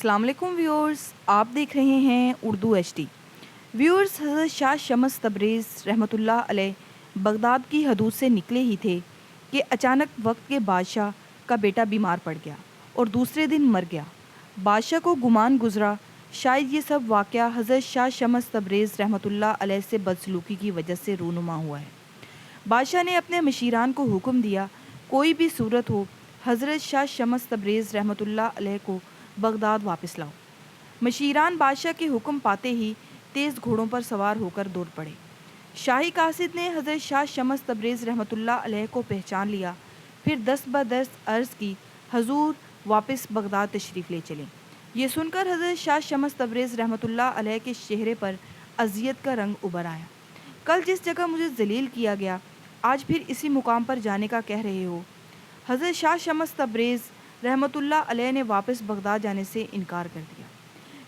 السلام علیکم ویورز، آپ دیکھ رہے ہیں اردو ایچ ڈی ویورز۔ حضرت شاہ شمس تبریز رحمۃ اللہ علیہ بغداد کی حدود سے نکلے ہی تھے کہ اچانک وقت کے بادشاہ کا بیٹا بیمار پڑ گیا اور دوسرے دن مر گیا۔ بادشاہ کو گمان گزرا شاید یہ سب واقعہ حضرت شاہ شمس تبریز رحمۃ اللہ علیہ سے بدسلوکی کی وجہ سے رونما ہوا ہے۔ بادشاہ نے اپنے مشیران کو حکم دیا، کوئی بھی صورت ہو حضرت شاہ شمس تبریز رحمۃ اللہ علیہ کو بغداد واپس لاؤ۔ مشیران بادشاہ کے حکم پاتے ہی تیز گھوڑوں پر سوار ہو کر دوڑ پڑے۔ شاہی قاصد نے حضرت شاہ شمس تبریز رحمۃ اللہ علیہ کو پہچان لیا، پھر دست بدست عرض کی، حضور واپس بغداد تشریف لے چلیں۔ یہ سن کر حضرت شاہ شمس تبریز رحمۃ اللہ علیہ کے چہرے پر اذیت کا رنگ ابھر آیا۔ کل جس جگہ مجھے ذلیل کیا گیا، آج پھر اسی مقام پر جانے کا کہہ رہے ہو۔ حضرت شاہ شمس تبریز رحمۃ اللہ علیہ نے واپس بغداد جانے سے انکار کر دیا،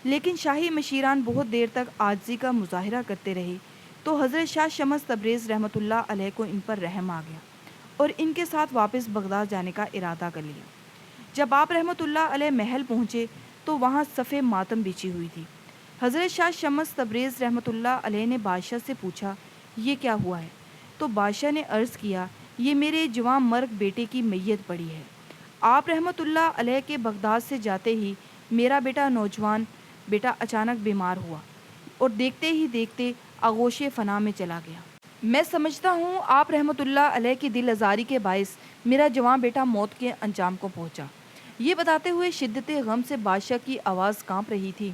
لیکن شاہی مشیران بہت دیر تک عاجزی کا مظاہرہ کرتے رہے، تو حضرت شاہ شمس تبریز رحمۃ اللہ علیہ کو ان پر رحم آ گیا اور ان کے ساتھ واپس بغداد جانے کا ارادہ کر لیا۔ جب آپ رحمۃ اللہ علیہ محل پہنچے تو وہاں صف ماتم بچھی ہوئی تھی۔ حضرت شاہ شمس تبریز رحمۃ اللہ علیہ نے بادشاہ سے پوچھا، یہ کیا ہوا ہے؟ تو بادشاہ نے عرض کیا، یہ میرے جوان مرگ بیٹے کی میت پڑی ہے۔ آپ رحمۃ اللہ علیہ کے بغداد سے جاتے ہی میرا نوجوان بیٹا اچانک بیمار ہوا اور دیکھتے ہی دیکھتے آغوش فنا میں چلا گیا۔ میں سمجھتا ہوں آپ رحمۃ اللہ علیہ کی دل آزاری کے باعث میرا جوان بیٹا موت کے انجام کو پہنچا۔ یہ بتاتے ہوئے شدت غم سے بادشاہ کی آواز کانپ رہی تھی۔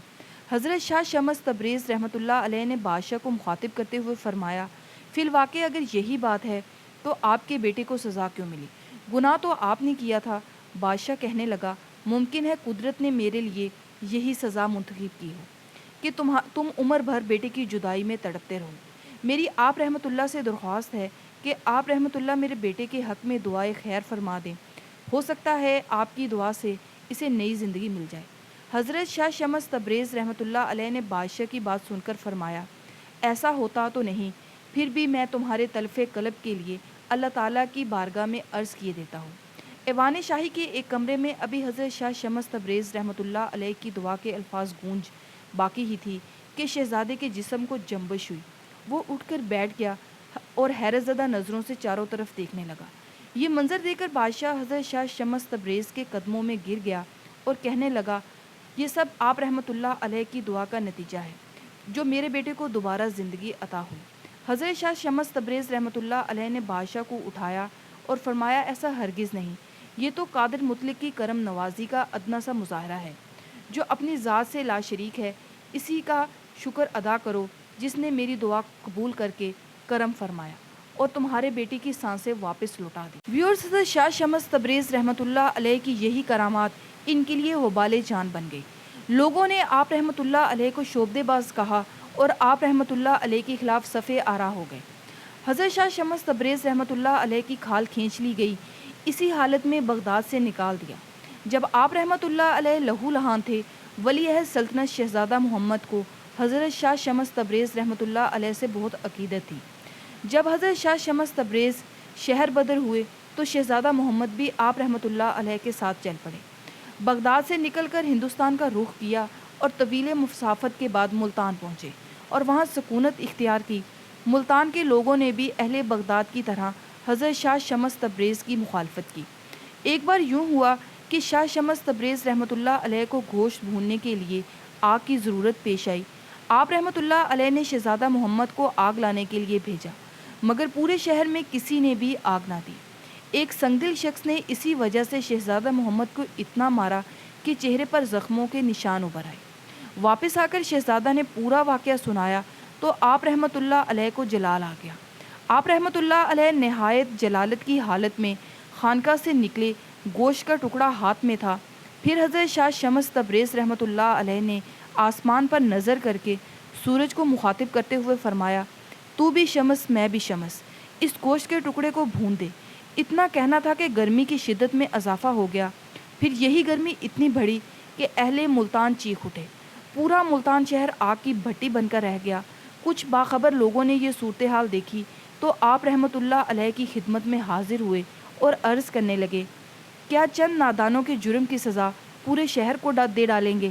حضرت شاہ شمس تبریز رحمۃ اللہ علیہ نے بادشاہ کو مخاطب کرتے ہوئے فرمایا، فی الواقع اگر یہی بات ہے تو آپ کے بیٹے کو سزا کیوں ملی؟ گناہ تو آپ نے کیا تھا۔ بادشاہ کہنے لگا، ممکن ہے قدرت نے میرے لیے یہی سزا منتخب کی ہو کہ تم عمر بھر بیٹے کی جدائی میں تڑپتے رہو۔ میری آپ رحمۃ اللہ سے درخواست ہے کہ آپ رحمۃ اللہ میرے بیٹے کے حق میں دعائے خیر فرما دیں، ہو سکتا ہے آپ کی دعا سے اسے نئی زندگی مل جائے۔ حضرت شاہ شمس تبریز رحمۃ اللہ علیہ نے بادشاہ کی بات سن کر فرمایا، ایسا ہوتا تو نہیں، پھر بھی میں تمہارے تلف قلب کے لیے اللہ تعالیٰ کی بارگاہ میں عرض کیے دیتا ہوں۔ ایوان شاہی کے ایک کمرے میں ابھی حضرت شاہ شمس تبریز رحمۃ اللہ علیہ کی دعا کے الفاظ گونج باقی ہی تھی کہ شہزادے کے جسم کو جنبش ہوئی۔ وہ اٹھ کر بیٹھ گیا اور حیرت زدہ نظروں سے چاروں طرف دیکھنے لگا۔ یہ منظر دیکھ کر بادشاہ حضرت شاہ شمس تبریز کے قدموں میں گر گیا اور کہنے لگا، یہ سب آپ رحمۃ اللہ علیہ کی دعا کا نتیجہ ہے جو میرے بیٹے کو دوبارہ زندگی عطا ہوئی۔ حضرت شاہ شمس تبریز رحمۃ اللہ علیہ نے بادشاہ کو اٹھایا اور فرمایا، ایسا ہرگز نہیں، یہ تو قادر مطلق کی کرم نوازی کا ادنا سا مظاہرہ ہے جو اپنی ذات سے لا شریک ہے۔ اسی کا شکر ادا کرو جس نے میری دعا قبول کر کے کرم فرمایا اور تمہارے بیٹی کی سانسیں واپس لوٹا دی۔ ویورز، حضرت شاہ شمس تبریز رحمۃ اللہ علیہ کی یہی کرامات ان کے لیے وبال جان بن گئی۔ لوگوں نے آپ رحمۃ اللہ علیہ کو شعبدے باز کہا اور آپ رحمۃ اللہ علیہ کے خلاف صفے آرا ہو گئے۔ حضرت شاہ شمس تبریز رحمۃ اللہ علیہ کی کھال کھینچ لی گئی، اسی حالت میں بغداد سے نکال دیا۔ جب آپ رحمۃ اللہ علیہ لہو لہان تھے، ولی عہد سلطنت شہزادہ محمد کو حضرت شاہ شمس تبریز رحمۃ اللہ علیہ سے بہت عقیدت تھی۔ جب حضرت شاہ شمس تبریز شہر بدر ہوئے تو شہزادہ محمد بھی آپ رحمۃ اللہ علیہ کے ساتھ چل پڑے۔ بغداد سے نکل کر ہندوستان کا رخ کیا اور طویل مسافت کے بعد ملتان پہنچے اور وہاں سکونت اختیار کی۔ ملتان کے لوگوں نے بھی اہل بغداد کی طرح حضرت شاہ شمس تبریز کی مخالفت کی۔ ایک بار یوں ہوا کہ شاہ شمس تبریز رحمۃ اللہ علیہ کو گوشت بھوننے کے لیے آگ کی ضرورت پیش آئی۔ آپ رحمۃ اللہ علیہ نے شہزادہ محمد کو آگ لانے کے لیے بھیجا، مگر پورے شہر میں کسی نے بھی آگ نہ دی۔ ایک سنگدل شخص نے اسی وجہ سے شہزادہ محمد کو اتنا مارا کہ چہرے پر زخموں کے نشان ابھر آئے۔ واپس آ کر شہزادہ نے پورا واقعہ سنایا تو آپ رحمۃ اللہ علیہ کو جلال آ گیا۔ آپ رحمۃ اللہ علیہ نہایت جلالت کی حالت میں خانقاہ سے نکلے، گوشت کا ٹکڑا ہاتھ میں تھا۔ پھر حضرت شاہ شمس تبریز رحمۃ اللہ علیہ نے آسمان پر نظر کر کے سورج کو مخاطب کرتے ہوئے فرمایا، تو بھی شمس میں بھی شمس، اس گوشت کے ٹکڑے کو بھون دے۔ اتنا کہنا تھا کہ گرمی کی شدت میں اضافہ ہو گیا۔ پھر یہی گرمی اتنی بڑھی کہ اہل ملتان چیخ اٹھے۔ پورا ملتان شہر آگ کی بھٹی بن کر رہ گیا۔ کچھ باخبر لوگوں نے یہ صورتحال دیکھی تو آپ رحمۃ اللہ علیہ کی خدمت میں حاضر ہوئے اور عرض کرنے لگے، کیا چند نادانوں کے جرم کی سزا پورے شہر کو دے ڈالیں گے؟